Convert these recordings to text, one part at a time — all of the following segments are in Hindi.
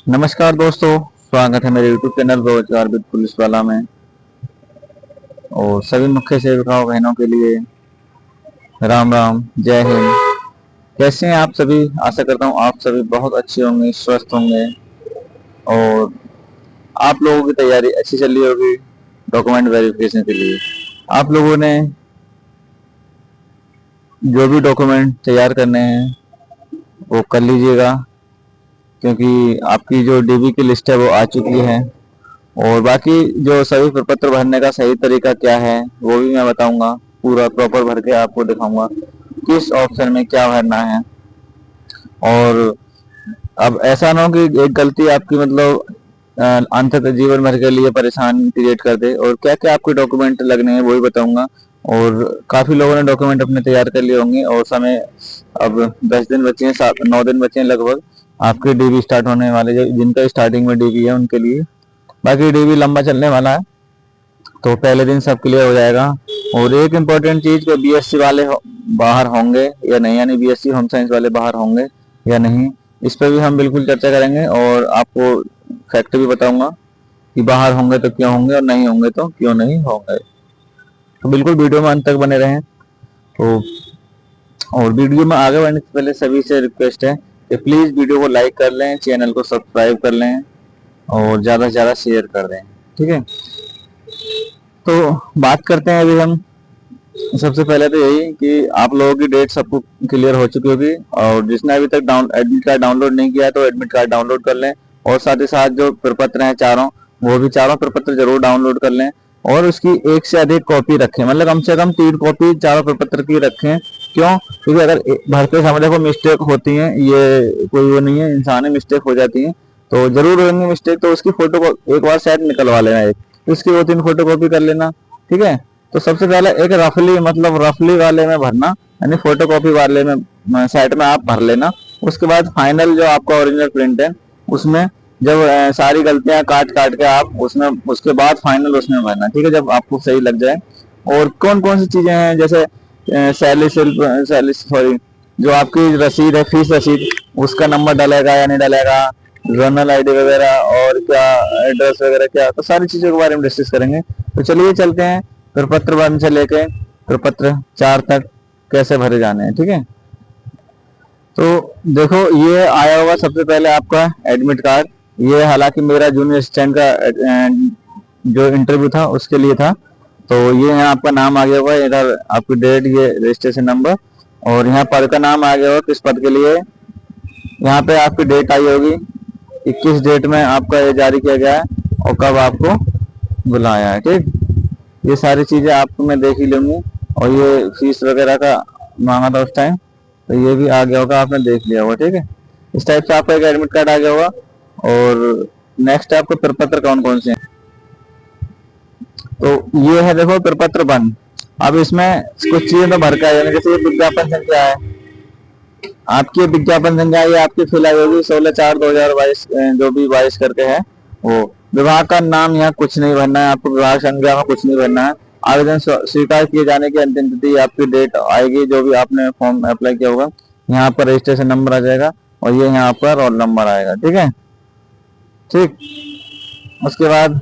नमस्कार दोस्तों, स्वागत है मेरे YouTube चैनल रोजगार विद पुलिस वाला में। और सभी मुख्य सेविकाओं बहनों के लिए राम राम, जय हिंद। कैसे हैं आप सभी? आशा करता हूँ आप सभी बहुत अच्छे होंगे, स्वस्थ होंगे और आप लोगों की तैयारी अच्छी चल रही होगी डॉक्यूमेंट वेरिफिकेशन के लिए। आप लोगों ने जो भी डॉक्यूमेंट तैयार करने हैं वो कर लीजिएगा, क्योंकि आपकी जो डीबी की लिस्ट है वो आ चुकी है। और बाकी जो सभी प्रपत्र भरने का सही तरीका क्या है वो भी मैं बताऊंगा, पूरा प्रॉपर भर के आपको दिखाऊंगा किस ऑप्शन में क्या भरना है। और अब ऐसा ना हो कि एक गलती आपकी मतलब अंततः जीवन भर के लिए परेशान क्रिएट कर दे। और क्या क्या आपके डॉक्यूमेंट लगने हैं वो भी बताऊंगा। और काफी लोगों ने डॉक्यूमेंट अपने तैयार कर लिए होंगे और समय अब 10 दिन बचे हैं, 9 दिन बचे हैं लगभग आपके डीबी स्टार्ट होने वाले। जिनका स्टार्टिंग में डीबी है उनके लिए, बाकी डीबी लंबा चलने वाला है तो पहले दिन सब क्लियर हो जाएगा। और एक इम्पोर्टेंट चीज को बीएससी वाले बाहर होंगे या नहीं, यानी बीएससी होम साइंस वाले बाहर होंगे या नहीं, इस पर भी हम बिल्कुल चर्चा करेंगे और आपको फैक्ट भी बताऊंगा कि बाहर होंगे तो क्यों होंगे और नहीं होंगे तो क्यों नहीं होंगे। तो बिल्कुल वीडियो में अंत तक बने रहें। तो और वीडियो में आगे बढ़ने से पहले सभी से रिक्वेस्ट है कि प्लीज वीडियो को लाइक कर लें, चैनल को सब्सक्राइब कर लें और ज्यादा से ज्यादा शेयर कर दें, ठीक है। तो बात करते हैं अभी हम। सबसे पहले तो यही कि आप लोगों की डेट सबको क्लियर हो चुकी होगी और जिसने अभी तक एडमिट कार्ड डाउनलोड नहीं किया है तो एडमिट कार्ड डाउनलोड कर लें। और साथ ही साथ जो प्रपत्र हैं चारों, वो भी चारों प्रपत्र जरूर डाउनलोड कर लें और उसकी एक से अधिक कॉपी रखें, मतलब कम से कम 3 कॉपी चारों प्रपत्र की रखें। क्यों? क्योंकि अगर भरते समय देखो मिस्टेक होती है, ये कोई वो नहीं है, इंसान है, मिस्टेक हो जाती है तो जरूर होंगी मिस्टेक। तो उसकी फोटो को एक बार शायद निकलवा लेना, एक उसकी 2-3 फोटो कॉपी कर लेना, ठीक है। तो सबसे पहले एक रफली, मतलब रफली वाले में भरना, यानी फोटो कॉपी वाले में साइड में आप भर लेना। उसके बाद फाइनल जो आपका ओरिजिनल प्रिंट है उसमें जब सारी गलतियां काट काट के आप उसमें, उसके बाद फाइनल उसमें भरना, ठीक है, जब आपको सही लग जाए। और कौन कौन सी चीजें हैं, जैसे सैलरी स्लिप, सैलरी सॉरी, जो आपकी रसीद है, फीस रसीद, उसका नंबर डलेगा या नहीं डलेगा, जर्नल आईडी वगैरह, और क्या एड्रेस वगैरह, क्या, तो सारी चीजों के बारे में डिस्कस करेंगे। तो चलिए चलते हैं प्रपत्र 1 से लेके प्रपत्र 4 तक कैसे भरे जाने हैं, ठीक है। तो देखो, ये आया होगा सबसे पहले आपका एडमिट कार्ड। ये हालांकि मेरा जूनियर असिस्टेंट का जो इंटरव्यू था उसके लिए था। तो ये यहाँ आपका नाम आ गया होगा, इधर आपकी डेट, ये रजिस्ट्रेशन नंबर, और यहाँ पद का नाम आ गया होगा किस पद के लिए। यहाँ पे आपकी डेट आई होगी, 21 डेट में आपका ये जारी किया गया है और कब आपको बुलाया है, ठीक। ये सारी चीजें आपको मैं देख ही लूंगी। और ये फीस वगैरह का मांगा था उस टाइम, तो ये भी आ गया होगा, आपने देख लिया होगा, ठीक है। इस टाइप से आपका एक एडमिट कार्ड आ गया होगा। और नेक्स्ट आपको प्रपत्र कौन कौन से हैं, तो ये है देखो प्रपत्र 1। अब इसमें कुछ चीजें तो भर का है, जैसे ये विज्ञापन संख्या है आपकी, विज्ञापन संख्या ये आपकी फिलहाल होगी 16/4/2022, जो भी 22 करके है वो। विभाग का नाम यहाँ कुछ नहीं भरना है आपको, विभाग संख्या में कुछ नहीं भरना है। आवेदन स्वीकार किए जाने की अंतिम तिथि आपकी डेट आएगी, जो भी आपने फॉर्म अप्लाई किया होगा, यहाँ पर रजिस्ट्रेशन नंबर आ जाएगा और ये यहाँ पर रोल नंबर आएगा, ठीक है, ठीक। उसके बाद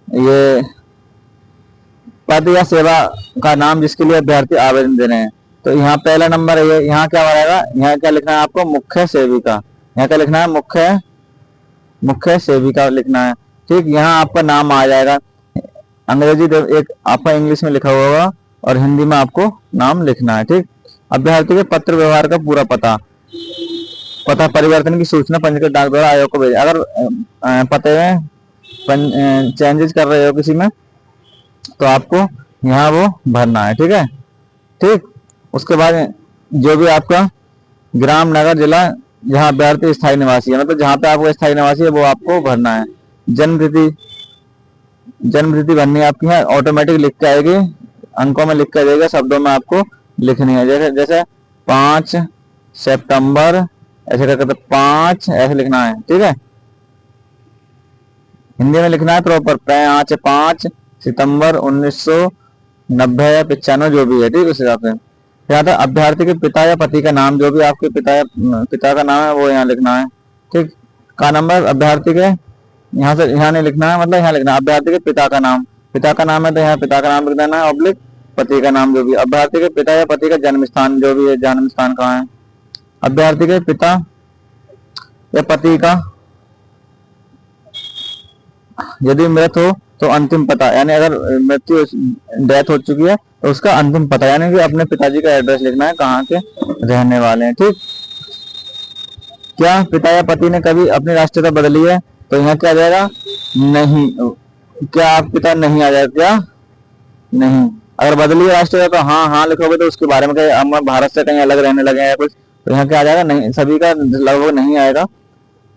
ये पद या सेवा का नाम जिसके लिए अभ्यर्थी आवेदन दे रहे हैं, तो यहाँ पहला नंबर है, यहाँ क्या रहेगा, यहाँ क्या लिखना है आपको, मुख्य सेविका। यहाँ क्या लिखना है, मुख्य मुख्य सेविका लिखना है, ठीक। यहाँ आपका नाम आ जाएगा, अंग्रेजी एक आपका इंग्लिश में लिखा हुआ होगा और हिंदी में आपको नाम लिखना है, ठीक। अभ्यर्थी के पत्र व्यवहार का पूरा पता, पता परिवर्तन की सूचना पंजीकृत डाक द्वारा आयोग को भेजें। अगर पते में चेंजेस कर रहे हो किसी में तो आपको यहाँ वो भरना है, ठीक है, ठीक। उसके बाद जो भी आपका ग्राम, नगर, जिला जहाँ अभ्यर्थी स्थायी निवासी है, मतलब जहाँ पे आपको स्थायी निवासी है वो आपको भरना है। जन्म तिथि, जन्म तिथि भरनी है आपकी, है ऑटोमेटिक लिख के आएगी, अंकों में लिख के देगा, शब्दों में आपको लिखनी है। जैसे जैसे 5 सितंबर, ऐसे करके, तो 5 ऐसे लिखना है, ठीक है। हिंदी में लिखना है प्रॉपर, 5 सितंबर 1990 या 95 जो भी है, ठीक, उस हिसाब से। यहाँ था अभ्यर्थी के पिता या पति का नाम, जो भी आपके पिता का नाम है वो यहाँ लिखना है, ठीक। का नंबर, अभ्यर्थी के यहाँ से यहाँ नहीं लिखना है, मतलब यहाँ लिखना है अभ्यर्थी के पिता का नाम। पिता का नाम है तो यहाँ पिता का नाम लिख देना है, ऑब्लिक पति का नाम जो भी। अभ्यर्थी के पिता या पति का जन्म स्थान जो भी है, जन्म स्थान कहाँ है। अभ्यर्थी के पिता या पति का यदि मृत हो तो अंतिम पता, यानी अगर मृत्यु डेथ हो चुकी है तो उसका अंतिम पता, यानी कि अपने पिताजी का एड्रेस लिखना है, कहाँ के रहने वाले हैं। ठीक, क्या पिता या पति ने कभी अपनी राष्ट्रीयता बदली है, तो यहाँ क्या आ जाएगा, नहीं। क्या आप पिता नहीं आ जाएगा, क्या नहीं। अगर बदली है राष्ट्रीयता तो हाँ हाँ लिखोगे, तो उसके बारे में कहीं हम भारत से कहीं अलग रहने लगे हैं कुछ, तो यहाँ क्या आ जाएगा, नहीं। सभी का लगभग नहीं आएगा।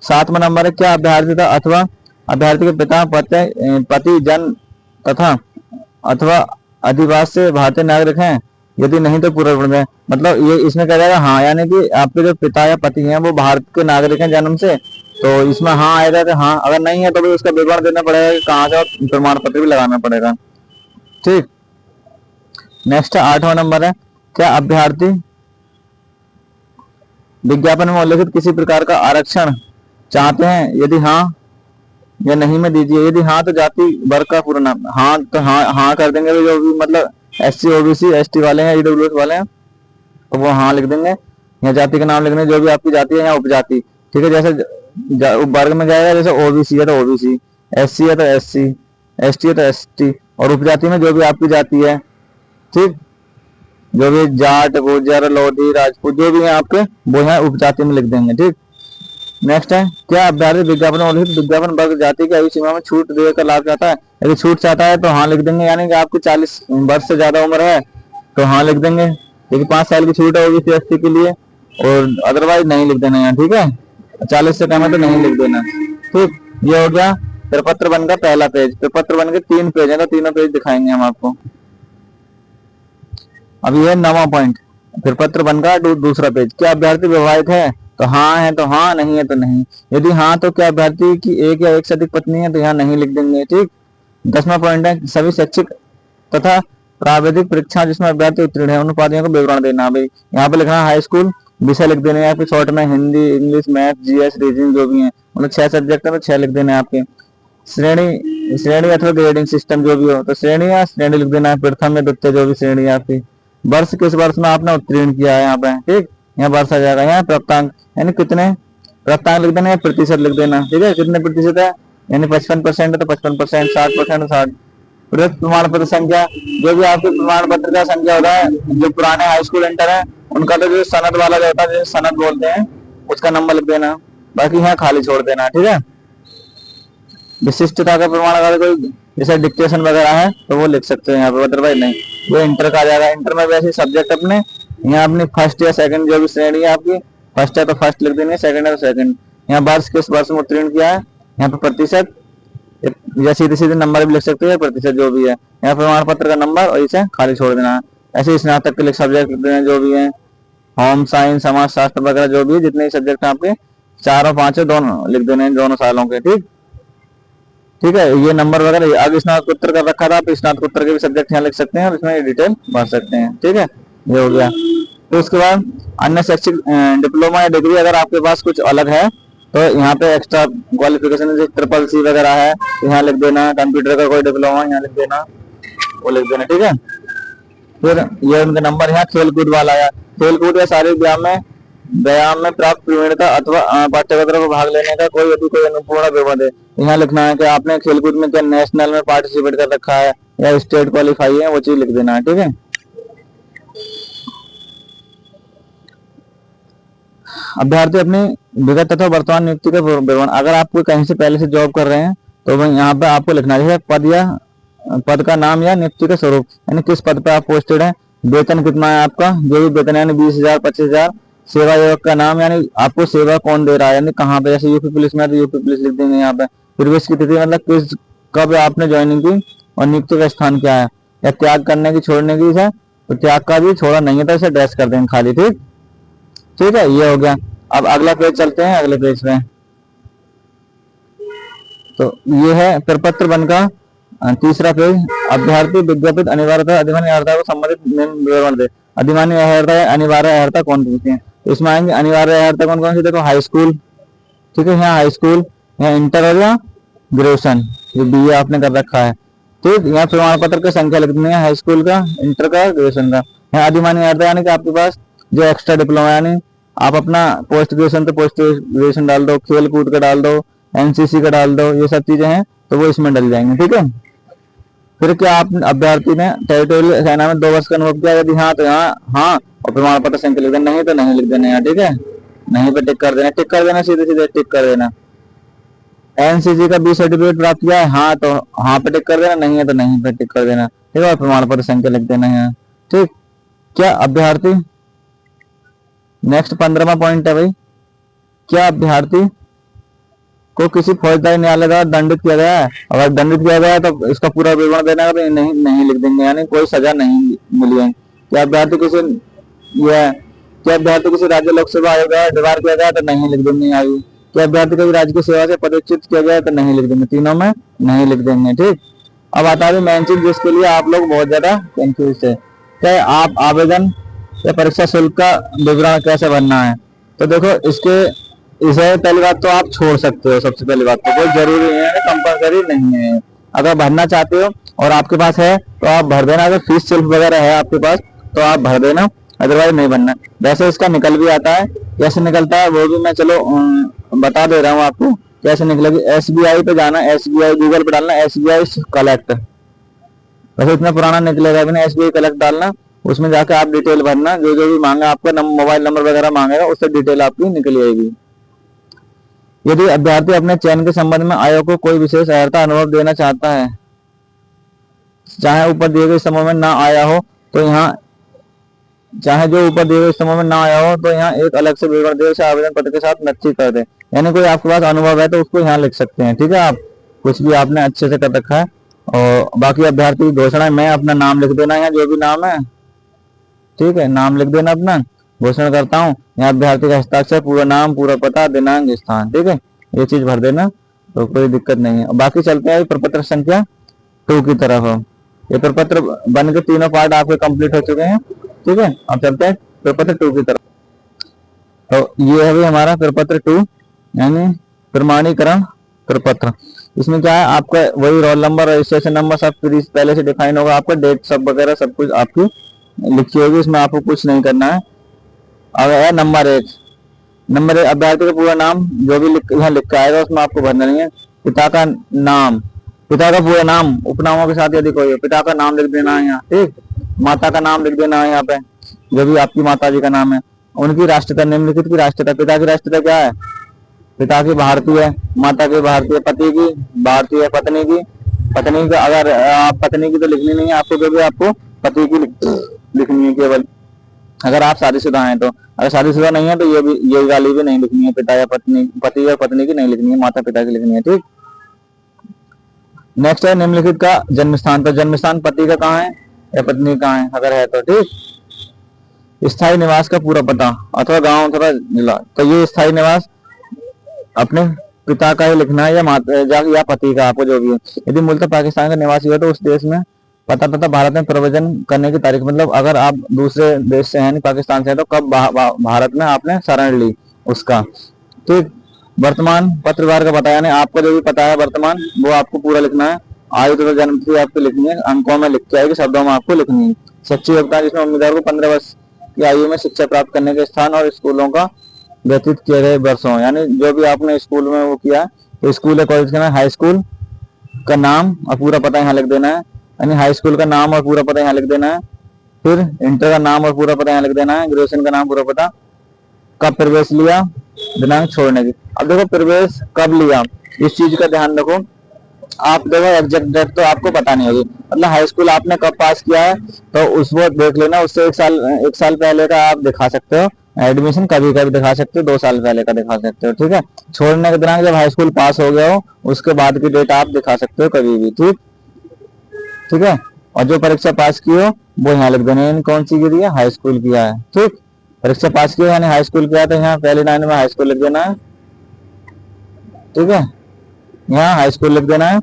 7वां नंबर है, क्या अभ्यर्थी था अथवा अभ्यर्थी के पिता पति जन्म तथा अथवा अधिवास से भारतीय नागरिक हैं, यदि नहीं तो पूरा पढ़ दें। मतलब ये इसमें क्या जाएगा, हाँ, यानी कि आपके जो पिता या पति हैं वो भारत के नागरिक हैं जन्म से, तो इसमें हाँ आएगा कि हाँ। अगर नहीं है तो भी उसका विवरण देना पड़ेगा कि कहाँ से, और प्रमाण पत्र भी लगाना पड़ेगा। ठीक, नेक्स्ट 8वां नंबर है, क्या अभ्यर्थी विज्ञापन में उल्लेखित किसी प्रकार का आरक्षण चाहते हैं, यदि हाँ या नहीं में दीजिए। यदि हाँ तो जाति वर्ग का पूरा नाम, हाँ तो हाँ हाँ कर देंगे, जो भी मतलब SC OBC ST वाले हैं, EWS वाले हैं, तो वो हाँ लिख देंगे। यहाँ जाति का नाम लिखने, जो भी आपकी जाति है, यहाँ उपजाति। ठीक है, जैसे वर्ग में जाएगा, जैसे OBC है तो OBC, SC है तो SC, ST है तो ST, और उपजाति में जो भी आपकी जाति है। ठीक, जो भी जाट गुर्जर लोधी राजपूत जो भी है आपके, वो यहाँ उपजाति में लिख देंगे। ठीक, नेक्स्ट है, क्या अभ्यर्थी विज्ञापन उल्लिखित विज्ञापन वर्ग जाति की आयु सीमा में छूट देकर लाभ चाहता है, यदि छूट चाहता है तो हाँ लिख देंगे, यानी कि आपकी 40 वर्ष से ज्यादा उम्र है तो हाँ लिख देंगे, क्योंकि 5 साल की छूट है OBC ST के लिए, और अदरवाइज नहीं लिख देना यहाँ। ठीक है, 40 से कम है तो नहीं लिख देना। ठीक, ये हो गया प्रपत्र वन का पहला पेज। प्रपत्र वन के 3 पेज है, तो तीनों पेज दिखाएंगे हम आपको। अब ये 9वां पॉइंट, प्रपत्र वन का दूसरा पेज, क्या अभ्यर्थी विवाहित है, तो हाँ है तो हाँ, नहीं है तो नहीं। यदि हाँ तो क्या अभ्यर्थी की एक या एक से अधिक पत्नी है, तो यहाँ नहीं लिख देंगे। ठीक, 10वां पॉइंट है, सभी शैक्षिक तथा प्राविधिक परीक्षा जिसमें अभ्यर्थी उत्तीर्ण है उन उपाधियों को विवरण देना। भाई यहाँ पे लिखना हाई स्कूल, विषय लिख देने हैं आपके शॉर्ट में, Hindi English math GS reasoning जो भी है, मतलब 6 सब्जेक्ट है तो 6 लिख देने हैं आपके। श्रेणी अथवा ग्रेडिंग सिस्टम जो भी हो, तो श्रेणी या श्रेणी लिख देना है, प्रथम या द्वितीय जो भी श्रेणी है आपकी। वर्ष किस वर्ष में आपने उत्तीर्ण किया है यहाँ पे। ठीक, यहाँ वर्ष आ जाएगा। यहाँ प्राप्तांक, यानी कितने प्राप्तांक लिख देना है, प्रतिशत लिख देना। ठीक है, कितने प्रतिशत है, यानी 55% है तो 55%, 60% है 60। प्रमाण पत्र संख्या, जो भी आपके प्रमाण पत्र का संख्या होता है, जो पुराने हाई स्कूल इंटर है उनका तो जो सनद वाला जो होता है, जो सनद बोलते हैं, उसका नंबर लिख देना, बाकी यहाँ खाली छोड़ देना। ठीक है, विशिष्टता का प्रमाण अगर कोई जैसे डिक्टेशन वगैरह है तो वो लिख सकते हैं यहाँ पे, अदरवाइज नहीं। वो इंटर का आ जाएगा, इंटर में वैसे सब्जेक्ट अपने यहाँ अपनी फर्स्ट या सेकंड जो भी श्रेणी है आपकी, फर्स्ट है तो फर्स्ट लिख देंगे, सेकंड है तो सेकंड। यहाँ वर्ष किस वर्ष में उत्तीर्ण किया है, यहाँ पे प्रतिशत या सीधे सीधे नंबर भी लिख सकते हैं, प्रतिशत जो भी है। यहाँ प्रमाण पत्र का नंबर और इसे खाली छोड़ देना। ऐसे स्नातक के लिए सब्जेक्ट लिख देना जो भी है, होम साइंस समाज शास्त्र वगैरह जो भी है, जितने सब्जेक्ट है आपके 4 और 5 दोनों लिख देने दोनों सालों के। ठीक, ठीक है, ये नंबर वगैरह। आगे स्नातकोत्तर का रखा था, आप स्नातकोत्तर के भी सब्जेक्ट यहाँ लिख सकते हैं और इसमें डिटेल भर सकते हैं। ठीक है, ये हो गया। तो उसके बाद अन्य शैक्षिक डिप्लोमा या डिग्री अगर आपके पास कुछ अलग है तो यहाँ पे एक्स्ट्रा क्वालिफिकेशन जैसे CCC वगैरह है तो यहाँ लिख देना। कंप्यूटर का कोई डिप्लोमा यहाँ लिख देना, वो लिख देना। ठीक है, फिर ये उनका नंबर यहाँ खेलकूद वाला है, खेलकूद या शारीरिक व्यायाम में प्राप्त प्रवीणता अथवा पाठ्यक्रम में भाग लेने का कोई अनुपूर्ण विवरण दे। यहाँ लिखना है कि आपने खेलकूद में क्या नेशनल में पार्टिसिपेट कर रखा है या स्टेट क्वालिफाई है, वो चीज लिख देना है। ठीक है, अभ्यर्थी अपनी विगत तथा वर्तमान नियुक्ति का विवरण, अगर आप कोई कहीं से पहले से जॉब कर रहे हैं तो यहाँ पे आपको लिखना है पद का नाम या नियुक्ति का स्वरूप, यानी किस पद पर आप पोस्टेड है, वेतन कितना है आपका, जो भी वेतन है, यानी 20,000 25,000। सेवा युवक का नाम, यानी आपको सेवा कौन दे रहा है, यानी कहाँ पे, जैसे यूपी पुलिस में है तो यूपी पुलिस लिख देंगे यहाँ पे। प्रवेश की तिथि, मतलब कब आपने ज्वाइनिंग की, और नियुक्ति का स्थान क्या है, या त्याग करने की छोड़ने की है तो त्याग का भी छोड़ा नहीं है तो इसे डैश कर देंगे खाली। ठीक, ठीक है, ये हो गया। अब अगला पेज चलते हैं, अगले पेज पे। तो ये है प्रपत्र वन का तीसरा पेज, अभ्यर्थी विज्ञापित अनिवार्यता अधिमान्य अर्हता को संबंधित विवरण दे। अधिमान्य अर्हता अनिवार्य अर्हता कौन कौन सी है, तो इसमें आएंगे अनिवार्य अर्हता कौन कौन सी, देखो हाई स्कूल, ठीक है, यहाँ हाई स्कूल, यहाँ इंटर और यहाँ ग्रेजुएशन, ये बीए आपने कर रखा है। ठीक, यहाँ प्रमाण पत्र की संख्या लिख देनी है, हाई स्कूल का, इंटर का, ग्रेजुएशन का। यहाँ अधिमान्य अर्थ यानी कि आपके पास जो एक्स्ट्रा डिप्लोमा, यानी आप अपना पोस्ट ग्रेजुएशन तो पोस्ट ग्रेजुएशन डाल दो, खेल कूद का डाल दो, एनसीसी का डाल दो, ये सब चीजें हैं तो वो इसमें डल जाएंगे। ठीक है, फिर क्या आप अभ्यर्थी ने टेरिटोरियल सेना में 2 वर्ष का अनुभव किया, यदि हाँ तो यहाँ हाँ और प्रमाण पत्र संख्या लिख देना, नहीं तो नहीं लिख देना यहाँ। ठीक है, नहीं पे टिक कर देना, टिक कर देना, सीधे सीधे टिक कर देना। एनसीसी का बी सर्टिफिकेट प्राप्त किया है, हाँ तो हाँ पे टिक कर देना, नहीं है तो नहीं पे टिक कर देना। ठीक है, और प्रमाण पत्र संख्या लिख देना है। ठीक, क्या अभ्यर्थी, नेक्स्ट 15वां पॉइंट है भाई, क्या अभ्यर्थी को किसी फौजदारी न्यायालय द्वारा दंडित किया गया है, अगर दंडित किया गया है तो इसका पूरा विवरण देना है, तो नहीं नहीं लिख देंगे, यानी कोई सजा नहीं मिली है। क्या अभ्यर्थी किसी यह क्या अभ्यर्थी किसी राज्य लोक सेवा आयोग द्वारा दीवार किया गया तो नहीं लिख देंगे आयु। क्या अभ्यर्थी कभी राज्य की सेवा से पदच्युत किया गया तो नहीं लिख देंगे, तीनों में नहीं लिख देंगे। ठीक, अब आता है मेन चीज जिसके लिए आप लोग बहुत ज्यादा कंफ्यूज है, क्या आप आवेदन या परीक्षा शुल्क का विवरण कैसे भरना है। तो देखो इसे पहली बात तो आप छोड़ सकते हो, सबसे पहली बात तो कोई जरूरी है, कंपलसरी नहीं है। अगर भरना चाहते हो और आपके पास है तो आप भर देना, अगर फीस शुल्क वगैरह है आपके पास तो आप भर देना, अदरवाइज नहीं भरना। वैसे इसका निकल भी आता है, कैसे निकलता है वो भी मैं चलो बता दे रहा हूँ आपको कैसे निकलेगी। SBI पे जाना, SBI गूगल पे डालना, SBI कलेक्ट, वैसे इतना पुराना निकलेगा भी ना, SBI कलेक्ट डालना, उसमें जाकर आप डिटेल भरना, जो जो भी मांगा आपका मोबाइल नंबर वगैरह मांगेगा उससे डिटेल आपकी निकल आएगी। यदि अभ्यर्थी अपने चयन के संबंध में आयोग को कोई विशेष अर्हता अनुभव देना चाहता है, चाहे ऊपर दिए गए समूह में ना आया हो तो यहाँ चाहे जो ऊपर दिए गए समूह में ना आया हो तो यहाँ एक अलग से विवरण दे, आवेदन पत्र के साथ नक्की कर दे। यानी कोई आपके पास अनुभव है तो उसको यहाँ लिख सकते हैं। ठीक है, आप कुछ भी आपने अच्छे से कर रखा है। और बाकी अभ्यर्थी की घोषणा में अपना नाम लिख देना है, जो भी नाम है। ठीक है, नाम लिख देना अपना, घोषणा करता हूँ, यहाँ अभ्यर्थी का हस्ताक्षर, पूरा नाम, पूरा पता, दिनांक, स्थान। ठीक है, ये चीज भर देना तो कोई दिक्कत नहीं है। बाकी चलते हैं प्रपत्र संख्या 2 की तरफ। ये प्रपत्र बन के तीनों पार्ट आपके कंप्लीट हो चुके हैं। ठीक है, अब चलते हैं प्रपत्र 2 की तरफ। तो ये है भी हमारा प्रपत्र 2, यानी प्रमाणीकरण प्रपत्र। इसमें क्या है, आपका वही रोल नंबर, रजिस्ट्रेशन नंबर सब पहले से डिफाइन होगा, आपका डेट सब वगैरह सब कुछ आपकी लिखी होगी, इसमें आपको कुछ नहीं करना है। अब है नंबर 1 अभ्यर्थी का पूरा नाम जो भी यहाँ लिखा आएगा उसमें आपको भरना नहीं है। पिता का नाम, पिता का पूरा नाम उपनामों के साथ यदि कोई हो, पिता का नाम लिख देना है यहाँ। ठीक, माता का नाम लिख देना है यहाँ पे, जो भी आपकी माता जी का नाम है। उनकी राष्ट्रता, निम्नलिखित की राष्ट्रता, पिता की राष्ट्रता क्या है, पिता की भारतीय, माता की भारतीय, पति की भारतीय, पत्नी का अगर आप पत्नी की तो लिखनी नहीं है आपको, क्योंकि आपको पति की लिखनी है केवल, अगर आप शादीशुदा हैं तो। अगर शादीशुदा नहीं है तो ये गाली भी नहीं लिखनी है, पिता या पत्नी, पति या पत्नी की नहीं लिखनी है, माता पिता की लिखनी है। ठीक, नेक्स्ट है निम्नलिखित का जन्म स्थान। तो जन्म स्थान पति का कहाँ है या पत्नी कहाँ है, अगर है तो। ठीक, स्थायी निवास का पूरा पता अथवा गांव अथवा जिला, तो ये स्थायी निवास अपने पिता का ही लिखना है या पति का, आपको जो भी है। यदि मूलतः पाकिस्तान का निवासी हो तो उस देश में पता तथा भारत में प्रव्रजन करने की तारीख, मतलब अगर आप दूसरे देश से हैं, नहीं पाकिस्तान से हैं, तो कब भारत में आपने शरण ली उसका। ठीक, वर्तमान पत्रकार का पता, यानी आपको जो भी पता है वर्तमान वो आपको पूरा लिखना है। आयु तथा जन्म तिथि आपको लिखनी है, अंकों में लिख के आएगी, शब्दों में आपको लिखनी है। शैक्षिक योग्यता जिसमें उम्मीदवार को 15 वर्ष की आयु में शिक्षा प्राप्त करने के स्थान और स्कूलों का व्यतीत किए गए वर्षों, यानी जो भी आपने स्कूल में वो किया, तो स्कूल या कॉलेज का हाई स्कूल का नाम और पूरा पता यहाँ लिख देना है, यानी हाई स्कूल का नाम और पूरा पता यहाँ लिख देना है। फिर इंटर का नाम और पूरा पता यहाँ लिख देना है, ग्रेजुएशन का नाम पूरा पता, कब प्रवेश लिया, दिनांक छोड़ने की। अब देखो प्रवेश कब लिया, इस चीज का ध्यान रखो। आप देखो एग्जैक्ट डेट तो आपको पता नहीं होगी, मतलब हाई स्कूल आपने कब पास किया है तो उसको देख लेना, उससे एक साल पहले का आप दिखा सकते हो। एडमिशन कभी कभी दिखा सकते हो, 2 साल पहले का दिखा सकते हो। ठीक है, छोड़ने के दिनांक जब हाई स्कूल पास हो गया हो उसके बाद की डेट आप दिखा सकते हो कभी भी। ठीक है, और जो परीक्षा पास की हो वो यहाँ लिख देना, कौन सी की है, हाई स्कूल किया है। ठीक, परीक्षा पास की यानी हाई स्कूल किया, तो यहाँ पहली लाइन में हाई स्कूल लिख देना है। ठीक है, यहाँ हाई स्कूल लिख देना है।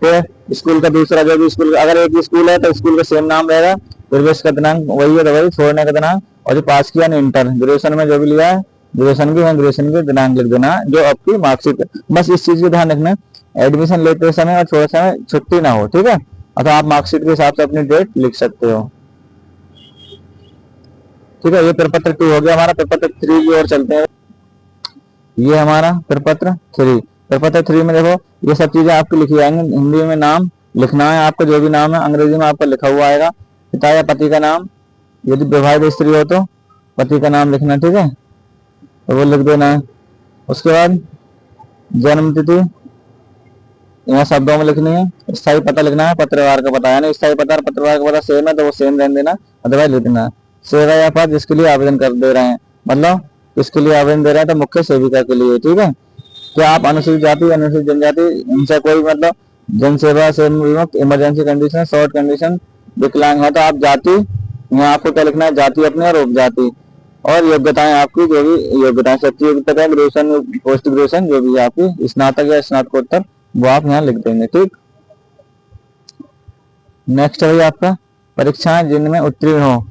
फिर स्कूल का दूसरा जो भी स्कूल, अगर एक स्कूल है तो स्कूल का सेम नाम रहेगा, प्रवेश का दिनांक वही है तो वही, छोड़ने का दिनांक, और जो पास किया ना इंटर ग्रेजुएशन में जो भी लिया है ग्रेजुएशन की, यहाँ ग्रेजुएशन की दिनांक लिख देना है, जो आपकी मार्कशीट है। बस इस चीज का ध्यान रखना है, एडमिशन लेते समय और छोड़ते समय छुट्टी ना हो, ठीक है। अथवा आप मार्कशीट के हिसाब से अपनी डेट लिख सकते हो, ठीक है। ये प्रपत्र 2 हो गया हमारा। प्रपत्र 3 की ओर चलते हैं। ये हमारा प्रपत्र 3। प्रपत्र 3 में देखो ये सब चीजें आपकी लिखी जाएंगी। हिंदी में नाम लिखना है आपका, जो भी नाम है, अंग्रेजी में आपका लिखा हुआ आएगा, पिता या पति का नाम, यदि विवाहित स्त्री हो तो पति का नाम लिखना, ठीक है, तो वो लिख देना है। उसके बाद जन्म तिथि यहाँ शब्दों में लिखनी है। स्थायी पता लिखना है, पत्रवार का पता, यानी स्थायी पता और पत्रवार का पता सेम है तो वो सेम रहने देना, अदरवाइज लिख देना। सेवा या पद जिसके लिए आवेदन कर दे रहे हैं, मतलब किसके लिए आवेदन दे रहे हैं, तो मुख्य सेविका के लिए, ठीक है। क्या आप अनुसूचित जाति, अनुसूचित जनजाति, इनसे कोई मतलब जनसेवा से विमुक्त, इमरजेंसी कंडीशन, शॉर्ट कंडीशन, विकलांग है तो आप जाति, यहाँ आपको क्या लिखना है, जाति अपनी और उपजाति, और योग्यताएं आपकी, जो भी योग्यताएं, सच्ची योग्यता है, ग्रेजुएशन, पोस्ट ग्रेजुएशन, जो भी आपकी स्नातक या स्नातकोत्तर, वो आप यहाँ लिख देंगे, ठीक। नेक्स्ट है आपका परीक्षाएं जिनमें उत्तीर्ण हो,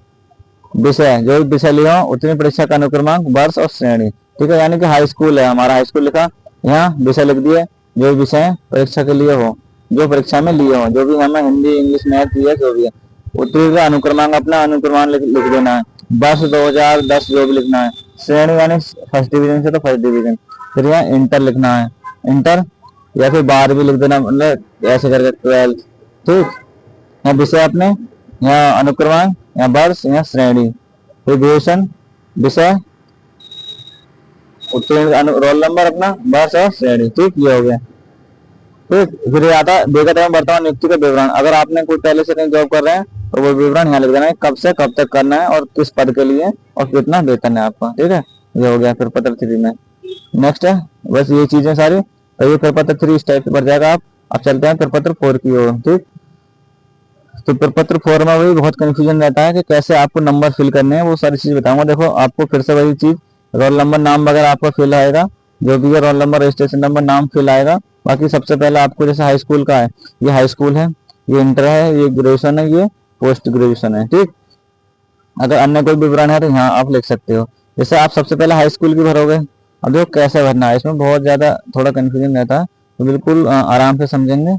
विषय, जो भी विषय लिया हो, उत्तीर्ण परीक्षा का अनुक्रमांक, वर्ष और श्रेणी, ठीक है। यानी कि हाई स्कूल है हमारा, हाई स्कूल लिखा, यहाँ विषय लिख दिए, जो विषय परीक्षा के लिए हो, जो परीक्षा में लिए हो, जो भी हमें हिंदी, इंग्लिश, मैथ है, जो भी है। उत्तीर्ण का अनुक्रमांक, अपना अनुक्रमांक लिख देना है। वर्ष 2010 जो भी लिखना है। श्रेणी यानी फर्स्ट डिवीजन से तो फर्स्ट डिवीजन। फिर यहाँ इंटर लिखना है, इंटर या फिर 12 लिख देना, मतलब ऐसे करके 12, ठीक। यहाँ विषय अपने, यहाँ अनुक्रमांक, यहाँ वर्ष, यहाँ श्रेणी, फिर ग्रेजुएशन, विषय, उत्तीर्ण, रोल नंबर अपना, वर्ष और श्रेणी, ठीक। ये हो गया, ठीक। फिर आता है विगत एवं वर्तमान नियुक्ति का विवरण। अगर आपने कोई पहले से कहीं जॉब कर रहे हैं तो वो विवरण यहाँ लिख देना है, कब से कब तक करना है और किस पद के लिए और कितना वेतन है आपका, ठीक है। ये हो गया फिर पत्र 3 में। नेक्स्ट है बस ये चीजें सारी, तो ये प्रपत्र 3 इस टाइप से भर जाएगा आप। अब चलते हैं प्रपत्र 4 की ओर, ठीक। तो प्रपत्र 4 में वही बहुत कंफ्यूजन रहता है कि कैसे आपको नंबर फिल करने हैं, वो सारी चीज बताऊंगा। देखो आपको फिर से वही चीज, रोल नंबर, नाम वगैरह आपका फिल आएगा, जो भी है रोल नंबर, रजिस्ट्रेशन नंबर, नाम फिल आएगा। बाकी सबसे पहले आपको जैसे हाई स्कूल का है, ये हाई स्कूल है, ये इंटर है, ये ग्रेजुएशन है, ये पोस्ट ग्रेजुएशन है, ठीक। अगर अन्य कोई विवरण है तो यहाँ आप लिख सकते हो। जैसे आप सबसे पहले हाई स्कूल की भरोगे, अब देखो कैसे भरना है, इसमें बहुत ज्यादा थोड़ा कंफ्यूजन रहता है, तो बिल्कुल आराम से समझेंगे।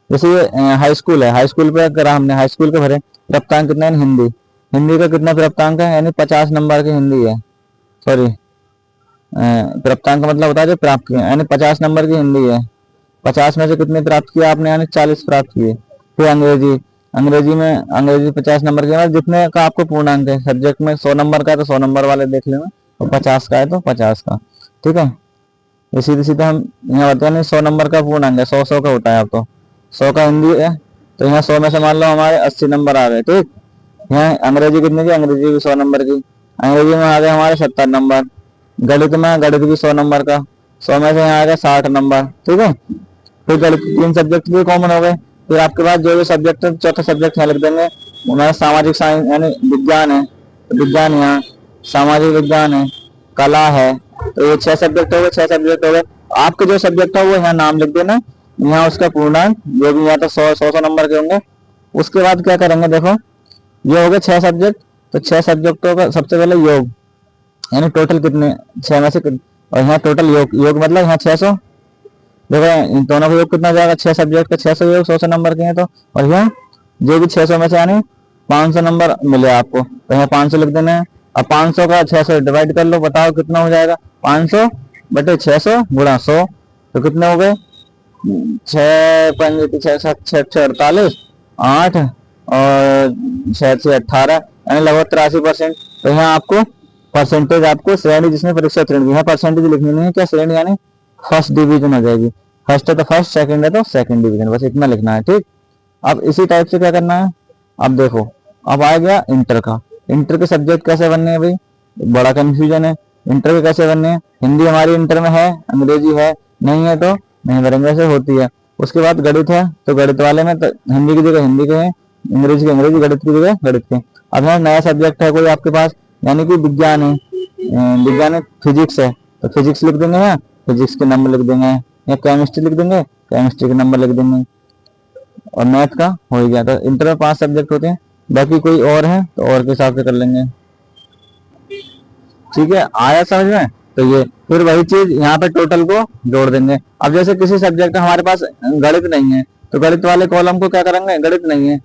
जैसे ये हाई स्कूल है, हाई स्कूल पे अगर हमने हाई स्कूल के भरे, प्राप्तांक कितना है, हिंदी, हिंदी का कितना प्राप्तांक है, यानी 50 नंबर की हिंदी है, सॉरी प्राप्तांक का मतलब होता है जो प्राप्त किया, यानी 50 नंबर की हिंदी है। 50 में से कितने प्राप्त किया आपने, यानी 40 प्राप्त किए। फिर अंग्रेजी, अंग्रेजी में, अंग्रेजी 50 नंबर की, मतलब जितने का आपको पूर्णांक है, सब्जेक्ट में 100 नंबर का है तो 100 नंबर वाले देख लेना, और 50 का है तो 50 का, ठीक है। ये सीधे सीधे हम यहाँ बताते हैं 100 नंबर का पूर्णांक है, 100 का होता है, अब तो 100 का हिंदी है, तो यहाँ 100 में से मान लो हमारे 80 नंबर आ गए, ठीक। यहाँ अंग्रेजी कितने की, अंग्रेजी भी 100 नंबर की, अंग्रेजी में आ गए हमारे 70 नंबर। गणित में, गणित भी 100 नंबर का, 100 में से यहाँ आ गए 60 नंबर, ठीक है। फिर गणित 3 सब्जेक्ट भी कॉमन हो गए। फिर आपके पास जो भी सब्जेक्ट है, चौथा सब्जेक्ट यहाँ लिख देंगे, हमारा सामाजिक साइंस यानी विज्ञान है, तो विज्ञान यहाँ, सामाजिक विज्ञान है, कला है, तो ये 6 सब्जेक्ट हो गए, 6 सब्जेक्ट हो गए। आपके जो सब्जेक्ट है वो यहाँ नाम लिख देना, यहाँ उसका पूर्णांक जो भी यहाँ तो 100 नंबर के होंगे। उसके बाद क्या करेंगे, देखो ये हो गए 6 सब्जेक्ट, तो 6 सब्जेक्टों का सबसे पहले योग, यानी टोटल कितने, 6 में से और यहाँ टोटल योग, योग मतलब यहाँ 600, देखो इन दोनों का योग कितना जाएगा, 6 सब्जेक्ट का 600 योग, 100 नंबर के हैं तो, और यहाँ जो भी 600 में से यानी 500 नंबर मिले आपको, तो यहाँ 500 लिख देना है। अब 500 का 600 डिवाइड कर लो, बताओ कितना हो जाएगा, 500 बटे 600 गुणा 100, तो कितने हो गए, 6 5 6 7 6 6 48, 8 और 6 6 18, यानी लगभग 83%। तो यहाँ आपको परसेंटेज, आपको श्रेणी जिसमें परीक्षा उत्तीर्ण की, यहाँ परसेंटेज लिखनी नहीं है, क्या श्रेणी यानी फर्स्ट डिवीजन हो जाएगी, फर्स्ट है तो फर्स्ट, सेकंड है तो सेकंड डिवीजन, बस इतना लिखना है, ठीक। अब इसी टाइप से क्या करना है, अब देखो अब आ गया इंटर का। इंटर के सब्जेक्ट कैसे बनने हैं भाई, बड़ा कंफ्यूजन है। इंटर के कैसे बनने हैं, हिंदी हमारी इंटर में है, अंग्रेजी है, नहीं है तो नहीं भरेंगे, से होती है। उसके बाद गणित है, तो गणित वाले में तो हिंदी की जगह हिंदी के हैं, अंग्रेजी की अंग्रेजी, गणित की जगह गणित के। अब यहाँ नया सब्जेक्ट है कोई आपके पास, यानी कि विज्ञान है, विज्ञान है, फिजिक्स है, तो फिजिक्स लिख देंगे, यहाँ फिजिक्स के नंबर लिख देंगे, या केमिस्ट्री लिख देंगे, केमिस्ट्री के नंबर लिख देंगे, और मैथ का हो गया। तो इंटर में 5 सब्जेक्ट होते हैं, बाकी कोई और है तो और के हिसाब से कर लेंगे। ठीक है, आया समझ में? तो ये फिर वही चीज यहाँ पे टोटल को जोड़ देंगे। अब जैसे किसी सब्जेक्ट में हमारे पास गणित नहीं है, तो गणित वाले कॉलम को क्या करेंगे, गणित नहीं है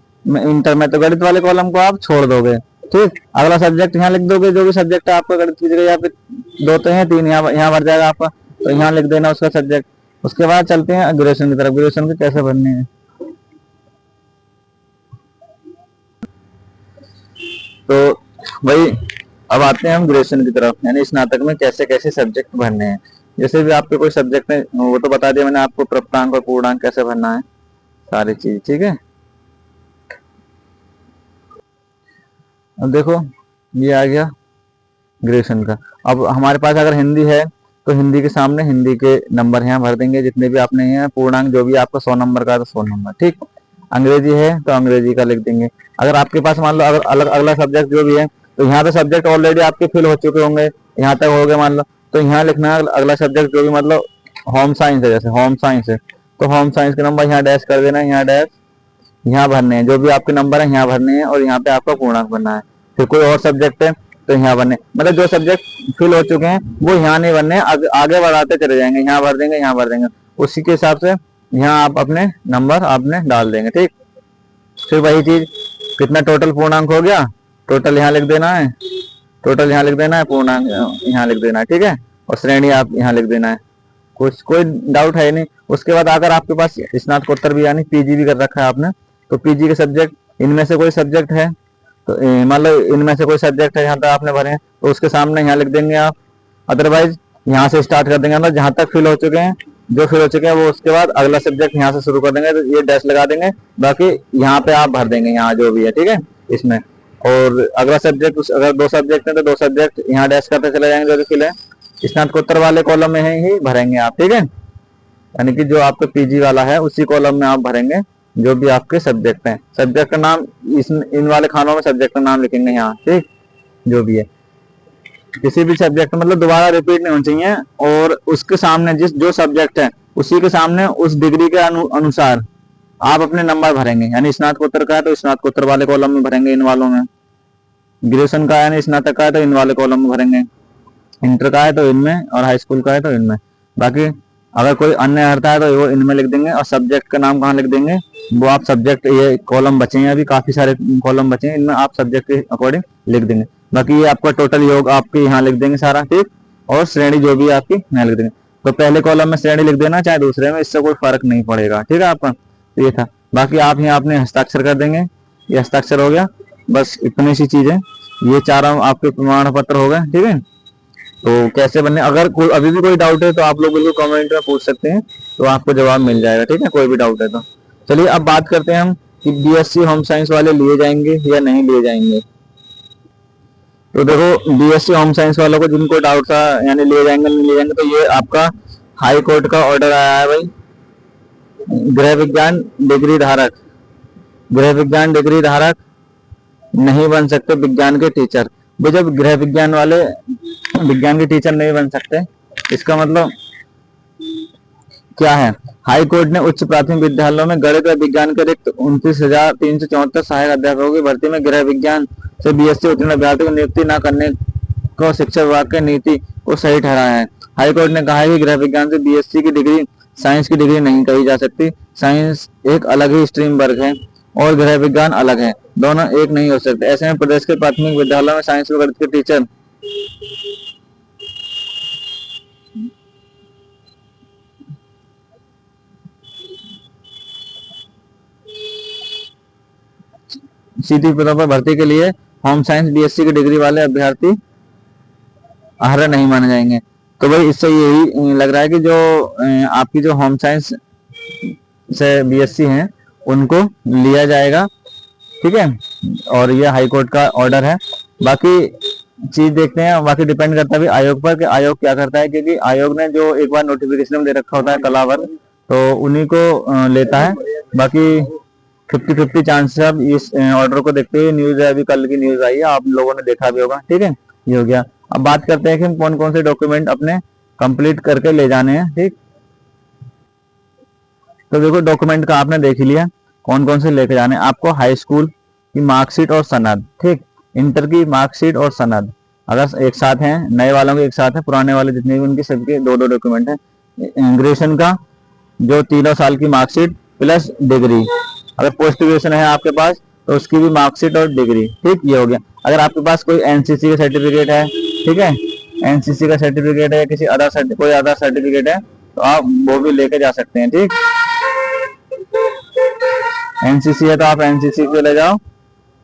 इंटर में, तो गणित वाले कॉलम को आप छोड़ दोगे। ठीक, अगला सब्जेक्ट यहाँ लिख दोगे, जो भी सब्जेक्ट है आपका गणित की जगह, या फिर दो तो हैं, तीन यहाँ भर जाएगा आपका, तो यहाँ लिख देना उसका सब्जेक्ट। उसके बाद चलते हैं ग्रेजुएशन की तरफ। ग्रेजुएशन के कैसे भरने हैं, तो वही अब आते हैं हम ग्रेजुएशन की तरफ, यानी स्नातक में कैसे कैसे सब्जेक्ट भरने हैं। जैसे भी आपके कोई सब्जेक्ट है वो तो बता दिया मैंने आपको, प्राप्तांक और पूर्णांक कैसे भरना है, सारी चीज। ठीक है, अब देखो ये आ गया ग्रेजुएशन का। अब हमारे पास अगर हिंदी है तो हिंदी के सामने हिंदी के नंबर यहाँ भर देंगे जितने भी आपने हैं, पूर्णांक जो भी आपका 100 नंबर का है तो 100 नंबर। ठीक, अंग्रेजी है तो अंग्रेजी का लिख देंगे। अगर आपके पास मान लो अगर अलग अगला सब्जेक्ट जो भी है, तो यहाँ पे सब्जेक्ट ऑलरेडी आपके फिल हो चुके होंगे, यहाँ तक हो गए मान लो, तो यहाँ लिखना है अगला सब्जेक्ट जो भी, मतलब होम साइंस है, जैसे होम साइंस है तो होम साइंस के नंबर यहाँ डैश कर देना है, यहाँ डैश यहाँ भरने हैं, जो भी आपके नंबर है यहाँ भरने हैं, और यहाँ पे आपका पूर्णांक भरना है। फिर कोई और सब्जेक्ट है तो यहाँ भरने, मतलब जो सब्जेक्ट फिल हो चुके हैं वो यहाँ नहीं भरने, आगे बढ़ाते चले जाएंगे, यहाँ भर देंगे, यहाँ भर देंगे, उसी के हिसाब से यहाँ आप अपने नंबर आपने डाल देंगे। ठीक, फिर वही चीज, कितना टोटल पूर्णांक हो गया, टोटल यहाँ लिख देना है, टोटल यहाँ लिख देना है, पूर्णांक यहाँ लिख देना है। ठीक है, और श्रेणी आप यहाँ लिख देना है। कुछ कोई डाउट है नहीं। उसके बाद अगर आपके पास स्नातकोत्तर भी यानी पीजी भी कर रखा है आपने, तो पीजी के सब्जेक्ट इनमें से कोई सब्जेक्ट है, तो मान लो इनमें से कोई सब्जेक्ट है यहाँ तक आपने भरे हैं, तो उसके सामने यहाँ लिख देंगे आप। अदरवाइज यहाँ से स्टार्ट कर देंगे, मतलब जहां तक फिल हो चुके हैं, जो फिल हो चुके हैं वो, उसके बाद अगला सब्जेक्ट यहाँ से शुरू कर देंगे, तो ये डैश लगा देंगे, बाकी यहाँ पे आप भर देंगे यहाँ जो भी है। ठीक है, इसमें और अगला सब्जेक्ट, अगर दो सब्जेक्ट है तो दो सब्जेक्ट यहाँ डैश करते चले जाएंगे, जो भी फिल है स्नातकोत्तर वाले कॉलम में ही भरेंगे आप। ठीक है, यानी कि जो आपका पीजी वाला है उसी कॉलम में आप भरेंगे जो भी आपके सब्जेक्ट हैं। सब्जेक्ट का नाम इन वाले खानों में सब्जेक्ट का नाम लिखेंगे यहाँ। ठीक, जो भी है किसी भी सब्जेक्ट मतलब दोबारा रिपीट नहीं होना चाहिए, और उसके सामने जो सब्जेक्ट है उसी के सामने उस डिग्री के अनुसार आप अपने नंबर भरेंगे। यानी स्नातकोत्तर का है तो स्नातकोत्तर वाले कॉलम में भरेंगे, इन वालों में। ग्रेजुएशन का है यानी स्नातक का है तो इन वाले कॉलम में भरेंगे, इंटर का है तो इनमें, और हाई स्कूल का है तो इनमें। बाकी अगर कोई अन्य अर्थ है तो वो इनमें लिख देंगे, और सब्जेक्ट का नाम कहाँ लिख देंगे वो आप सब्जेक्ट, ये कॉलम बचे हैं अभी काफी सारे कॉलम बचे हैं, इनमें आप सब्जेक्ट के अकॉर्डिंग लिख देंगे। बाकी ये आपका टोटल योग आपके यहाँ लिख देंगे सारा। ठीक, और श्रेणी जो भी आपकी यहाँ लिख देंगे, तो पहले कॉलम में श्रेणी लिख देना चाहे दूसरे में, इससे कोई फर्क नहीं पड़ेगा। ठीक है, आपका ये था। बाकी आप यहाँ अपने हस्ताक्षर कर देंगे, ये हस्ताक्षर हो गया, बस इतनी सी चीज है। ये चारों आपके प्रमाण पत्र हो गए। ठीक है, तो कैसे बनने, अगर कोई अभी भी कोई डाउट है तो आप लोग बिल्कुल कमेंट में पूछ सकते हैं, तो आपको जवाब मिल जाएगा। ठीक है, कोई भी डाउट है तो। चलिए अब बात करते हैं हम कि बीएससी होम साइंस वाले लिए जाएंगे या नहीं लिए जाएंगे। तो देखो बीएससी होम साइंस वालों को जिनको डाउट था यानी लिए जाएंगे नहीं लिए जाएंगे, तो ये आपका हाई कोर्ट का ऑर्डर आया है भाई। गृह विज्ञान डिग्री धारक, गृह विज्ञान डिग्री धारक नहीं बन सकते विज्ञान के टीचर। वो जब गृह विज्ञान वाले विज्ञान के टीचर नहीं बन सकते, इसका मतलब क्या है। हाई कोर्ट ने उच्च प्राथमिक विद्यालयों में गणित और विज्ञान के रिक्त 29,374 सहायक अध्यापकों की भर्ती में गृह विज्ञान से बीएससी उत्तीर्ण अभ्यर्थी को नियुक्ति न करने को शिक्षा विभाग की नीति को सही ठहराया है। हाई कोर्ट ने कहा है कि गृह विज्ञान से बीएससी की डिग्री साइंस की डिग्री नहीं कही जा सकती। साइंस एक अलग ही स्ट्रीम वर्ग है और गृह विज्ञान अलग है, दोनों एक नहीं हो सकते। ऐसे में प्रदेश के प्राथमिक विद्यालयों में साइंस व गणित के टीचर सीधी पदों पर भर्ती के लिए होम साइंस बीएससी की डिग्री वाले अभ्यर्थी अर्ह नहीं माने जाएंगे। तो भाई इससे यही लग रहा है कि जो आपकी जो होम साइंस से बीएससी हैं उनको लिया जाएगा। ठीक है, और ये हाई कोर्ट का ऑर्डर है। बाकी चीज देखते हैं, बाकी डिपेंड करता है भी आयोग पर कि आयोग क्या करता है, क्योंकि आयोग ने जो एक बार नोटिफिकेशन में दे रखा होता है कलावर, तो उन्हीं को लेता है। बाकी 50-50 चांस है। अब इस ऑर्डर को देखते हुए, न्यूज है अभी कल की न्यूज आई है, आप लोगों ने देखा भी होगा। ठीक है, ये हो गया। अब बात करते हैं कि हम कौन कौन से डॉक्यूमेंट अपने कंप्लीट करके ले जाने हैं। ठीक, तो देखो डॉक्यूमेंट का आपने देख लिया कौन कौन से लेके जाने हैं। आपको हाई स्कूल की मार्कशीट और सनद, ठीक, इंटर की मार्कशीट और सनद, अगर एक साथ हैं, नए वालों के एक साथ है, पुराने वाले जितने भी उनके सबके दो दो डॉक्यूमेंट है। ग्रेजुएशन का जो 3 साल की मार्कशीट प्लस डिग्री, अगर पोस्ट ग्रेजुएशन है आपके पास तो उसकी भी मार्कशीट और डिग्री, ठीक, ये हो गया। अगर आपके पास कोई एनसीसी का सर्टिफिकेट है, ठीक है, एनसीसी का सर्टिफिकेट है, किसी अदर कोई अदर सर्टिफिकेट है तो आप वो भी लेके जा सकते हैं, ठीक। एनसीसी है तो आप एनसीसी पे ले जाओ,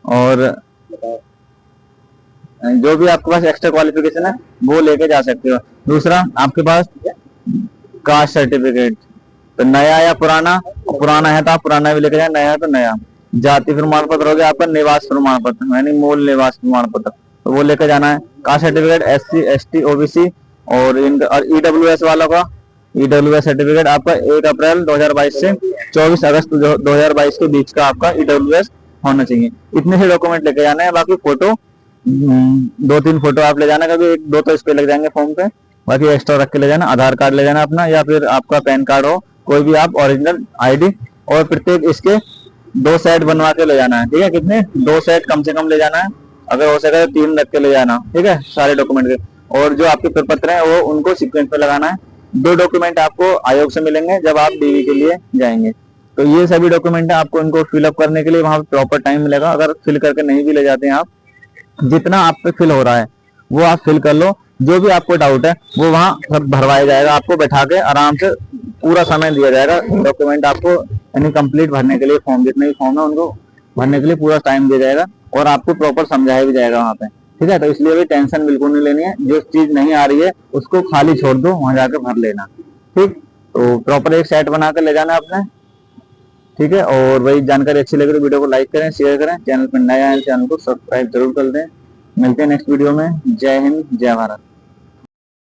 और जो भी आपके पास एक्स्ट्रा क्वालिफिकेशन है वो लेके जा सकते हो। दूसरा, आपके पास कास्ट सर्टिफिकेट, तो नया या पुराना, पुराना है तो आप पुराना भी लेके जाए, नया है तो नया। जाति प्रमाण पत्र हो गया आपका, निवास प्रमाण पत्र यानी मूल निवास प्रमाण पत्र, तो वो लेके जाना है। Caste certificate SC ST OBC और इनका, और EWS वालों का EWS सर्टिफिकेट आपका 1 अप्रैल 2022 से 24 अगस्त 2022 के बीच का आपका EWS होना चाहिए। इतने से डॉक्यूमेंट लेके जाना है। बाकी फोटो 2-3 फोटो आप ले जाना, कभी 1-2 तो इस पे लग जाएंगे फॉर्म पे, बाकी एक्स्ट्रा रख के ले जाना। आधार कार्ड ले जाना अपना, या फिर आपका पैन कार्ड हो, कोई भी आप ओरिजिनल ID, और प्रत्येक इसके 2 सेट बनवा के ले जाना है, ठीक है। कितने? 2 सेट कम से कम ले जाना है, अगर हो सके तो 3 रख के ले जाना, ठीक है, सारे डॉक्यूमेंट के। और जो आपके प्रपत्र हैं वो उनको सीक्वेंस पे लगाना है। 2 डॉक्यूमेंट आपको आयोग से मिलेंगे जब आप DV के लिए जाएंगे। तो ये सभी डॉक्यूमेंट है, आपको इनको फिलअप करने के लिए वहां प्रॉपर टाइम मिलेगा। अगर फिल करके नहीं भी ले जाते हैं आप, जितना आप पे फिल हो रहा है वो आप फिल कर लो। जो भी आपको डाउट है वो वहाँ सब भरवाया जाएगा, आपको बैठा के आराम से पूरा समय दिया जाएगा। डॉक्यूमेंट आपको यानी कंप्लीट भरने के लिए, फॉर्म जितने भी फॉर्म है उनको भरने के लिए पूरा टाइम दिया जाएगा, और आपको प्रॉपर समझाया भी जाएगा वहाँ पे, ठीक है। तो इसलिए भी टेंशन बिल्कुल नहीं लेनी है। जो चीज नहीं आ रही है उसको खाली छोड़ दो, वहां जाकर भर लेना, ठीक। तो प्रॉपर एक सेट बना कर ले जाना अपने, ठीक है। और वही जानकारी अच्छी लगे तो वीडियो को लाइक करें, शेयर करें। चैनल पर नया है चैनल को सब्सक्राइब जरूर कर दें। मिलते हैं नेक्स्ट वीडियो में। जय हिंद, जय भारत।